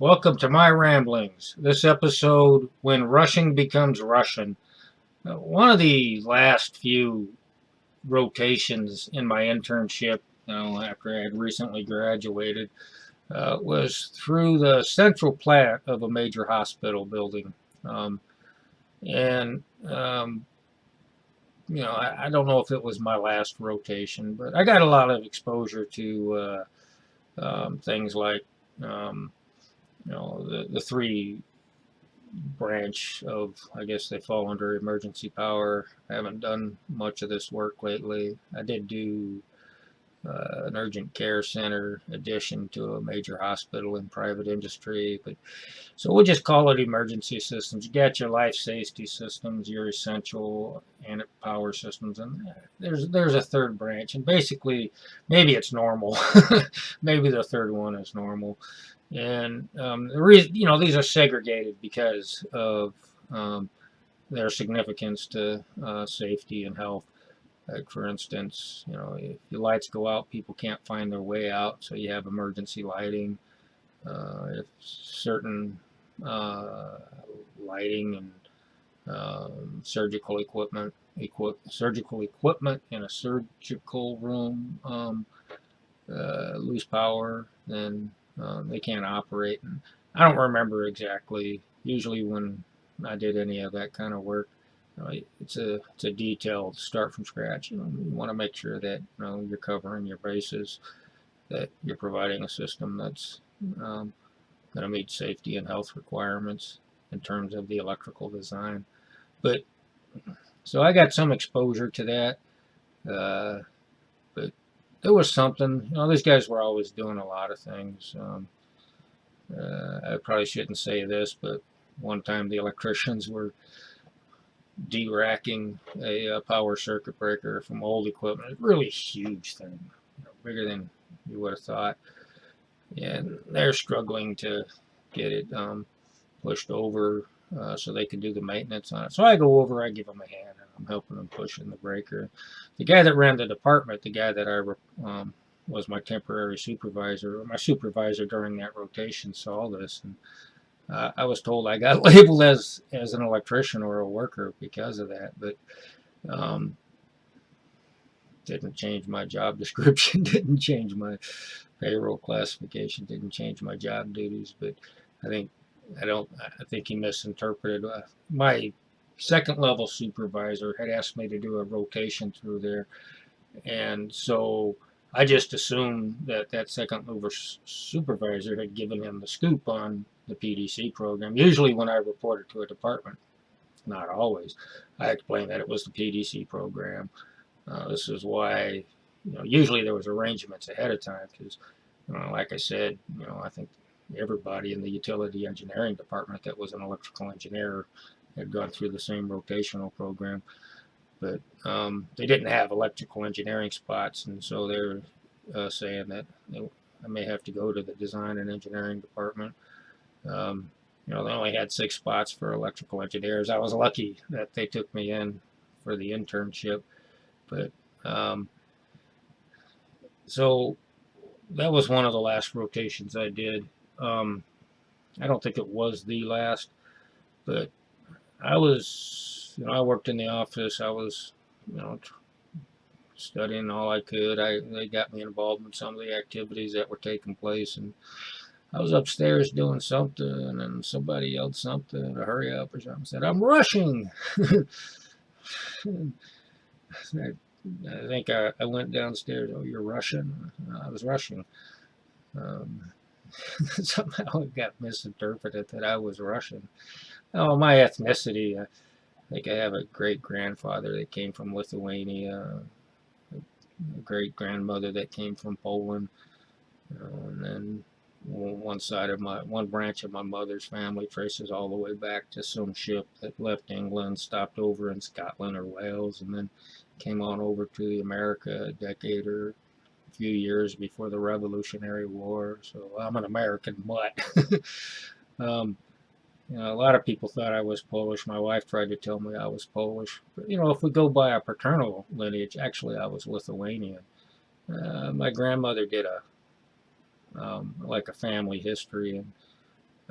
Welcome to my ramblings. This episode, when rushing becomes Russian. One of the last few rotations in my internship, after I had recently graduated, was through the central plant of a major hospital building. Um, and I don't know if it was my last rotation, but I got a lot of exposure to things like um, the three branch of, I guess they fall under emergency power. I haven't done much of this work lately. I did do an urgent care center addition to a major hospital in private industry, but so we'll just call it emergency systems. You got your life safety systems, your essential and power systems, and there's a third branch, and basically maybe it's normal. Maybe the third one is normal. And the reason, these are segregated because of their significance to safety and health. Like for instance, if your lights go out, people can't find their way out, so you have emergency lighting. If certain uh, lighting and surgical equipment in a surgical room lose power, then they can't operate. And I don't remember exactly. Usually, when I did any of that kind of work, it's a detailed start from scratch. You want to make sure that you're covering your bases, that you're providing a system that's going to meet safety and health requirements in terms of the electrical design. But so I got some exposure to that. But there was something, these guys were always doing a lot of things. I probably shouldn't say this, but one time the electricians were de-racking a power circuit breaker from old equipment. A really huge thing, bigger than you would have thought. And they're struggling to get it pushed over so they can do the maintenance on it. So I go over, I give them a hand, and I'm helping them push in the breaker. The guy that ran the department, the guy that I was my temporary supervisor, or my supervisor during that rotation, saw this, and I was told I got labeled as an electrician or a worker because of that, but um, didn't change my job description, didn't change my payroll classification, didn't change my job duties. But I think I think he misinterpreted. My second level supervisor had asked me to do a rotation through there, and so I just assumed that that second level supervisor had given him the scoop on the PDC program. Usually, when I reported to a department, not always, I explained that it was the PDC program. This is why, usually there was arrangements ahead of time because, like I said, I think everybody in the utility engineering department that was an electrical engineer had gone through the same rotational program, but they didn't have electrical engineering spots, and so they're saying that I may have to go to the design and engineering department. They only had 6 spots for electrical engineers. I was lucky that they took me in for the internship, but um, so that was one of the last rotations I did. Um, I don't think it was the last, but I worked in the office. I was, studying all I could. They got me involved in some of the activities that were taking place, and I was upstairs doing something, and somebody yelled something to hurry up or something. Said, "I'm rushing." I think I went downstairs. Oh, you're rushing? I was rushing. Um, Somehow it got misinterpreted that I was Russian. Oh, my ethnicity. I think I have a great grandfather that came from Lithuania, a great grandmother that came from Poland, and then one branch of my mother's family traces all the way back to some ship that left England, stopped over in Scotland or Wales, and then came on over to America a decade or a few years before the Revolutionary War. So I'm an American mutt. um, a lot of people thought I was Polish. My wife tried to tell me I was Polish. But, if we go by a paternal lineage, actually I was Lithuanian. My grandmother did like a family history, and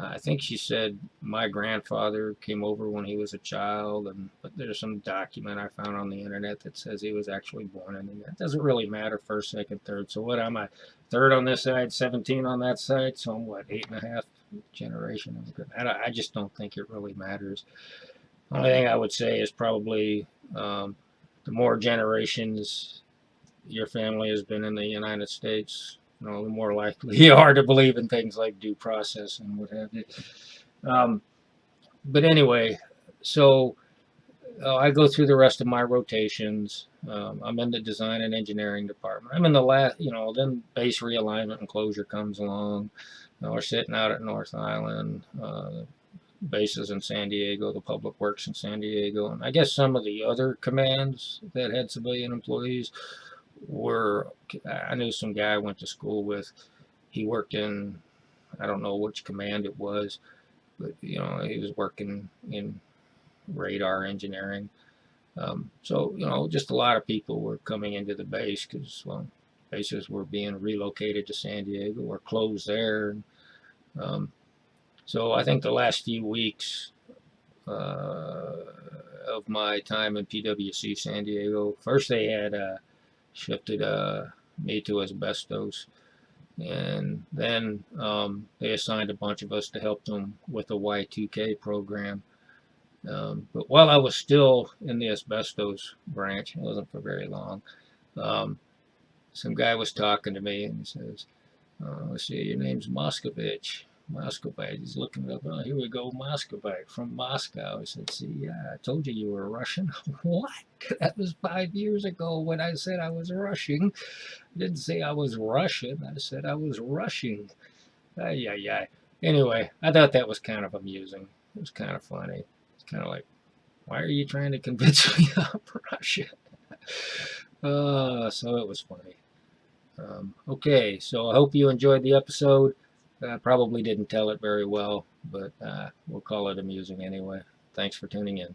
I think she said my grandfather came over when he was a child, but there's some document I found on the internet that says he was actually born in India. It doesn't really matter first, second, third. So what am I? Third on this side, 17 on that side. So I'm what, eight and a half generation? I just don't think it really matters. Only thing I would say is probably the more generations your family has been in the United States, the more likely you are to believe in things like due process and what have you. Um, but anyway, so I go through the rest of my rotations. I'm in the design and engineering department. I'm in the last, then base realignment and closure comes along. We're sitting out at North Island. Bases in San Diego, the public works in San Diego, and I guess some of the other commands that had civilian employees were. I knew some guy I went to school with. He worked in, I don't know which command it was, but he was working in radar engineering. So just a lot of people were coming into the base because bases were being relocated to San Diego or closed there. Um, so I think the last few weeks of my time in PwC San Diego, first they had shifted me to asbestos, and then they assigned a bunch of us to help them with the Y2K program. But while I was still in the asbestos branch, it wasn't for very long, um, some guy was talking to me and he says, let's see, your name's Moscovich. Moscovite. He's looking it up. Oh, here we go, Moscovite from Moscow. He said, see, yeah, I told you you were Russian. What? That was 5 years ago when I said I was rushing. I didn't say I was Russian. I said I was rushing. Ay, ay, ay. Anyway, I thought that was kind of amusing. It was kind of funny. It's kind of like, why are you trying to convince me I'm Russian? So it was funny. Okay, so I hope you enjoyed the episode. I probably didn't tell it very well, but we'll call it amusing anyway. Thanks for tuning in.